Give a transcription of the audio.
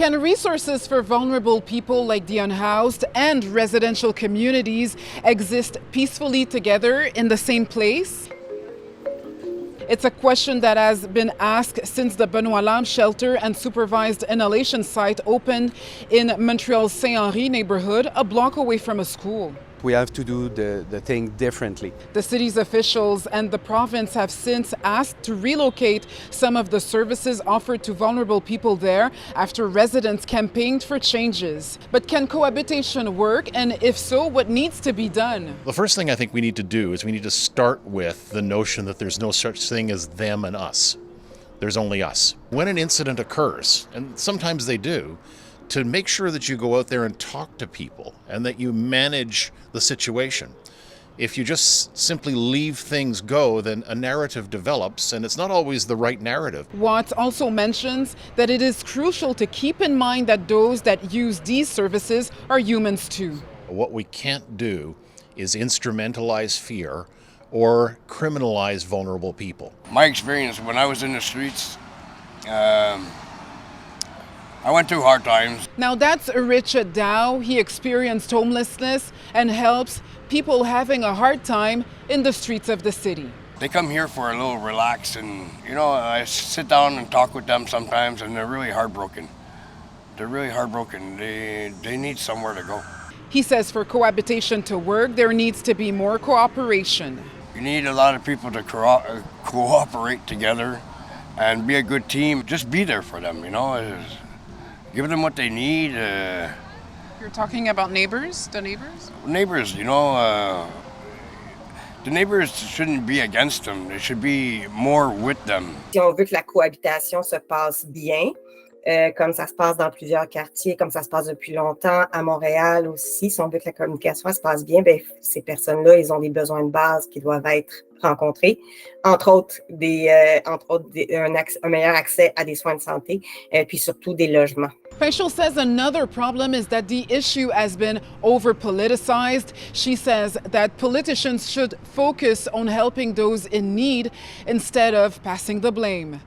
Can resources for vulnerable people like the unhoused and residential communities exist peacefully together in the same place? It's a question that has been asked since the Benoît Labre shelter and supervised inhalation site opened in Montreal Saint-Henri neighbourhood, a block away from a school. We have to do the thing differently. The city's officials and the province have since asked to relocate some of the services offered to vulnerable people there after residents campaigned for changes. But can cohabitation work? And if so, what needs to be done? The first thing I think we need to do is we need to start with the notion that there's no such thing as them and us. There's only us. When an incident occurs, and sometimes they do, to make sure that you go out there and talk to people and that you manage the situation. If you just simply leave things go, then a narrative develops, and it's not always the right narrative. Watts also mentions that it is crucial to keep in mind that those that use these services are humans too. What we can't do is instrumentalize fear or criminalize vulnerable people. My experience when I was in the streets, I went through hard times. Now that's Richard Dow. He experienced homelessness and helps people having a hard time in the streets of the city. They come here for a little relax, and I sit down and talk with them sometimes, and they're really heartbroken. They're really heartbroken. They need somewhere to go. He says for cohabitation to work, there needs to be more cooperation. You need a lot of people to cooperate together and be a good team. Just be there for them, Give them what they need. You're talking about neighbors, the neighbors? Neighbors, the neighbors shouldn't be against them. They should be more with them. Si on veut que la cohabitation se passe bien, comme ça se passe dans plusieurs quartiers, comme ça se passe depuis longtemps, à Montréal aussi, si on veut que la communication se passe bien, ces personnes-là, ils ont des besoins de base qui doivent être rencontrés, entre autres un meilleur accès à des soins de santé, puis surtout des logements. Facial says another problem is that the issue has been over-politicized. She says that politicians should focus on helping those in need instead of passing the blame.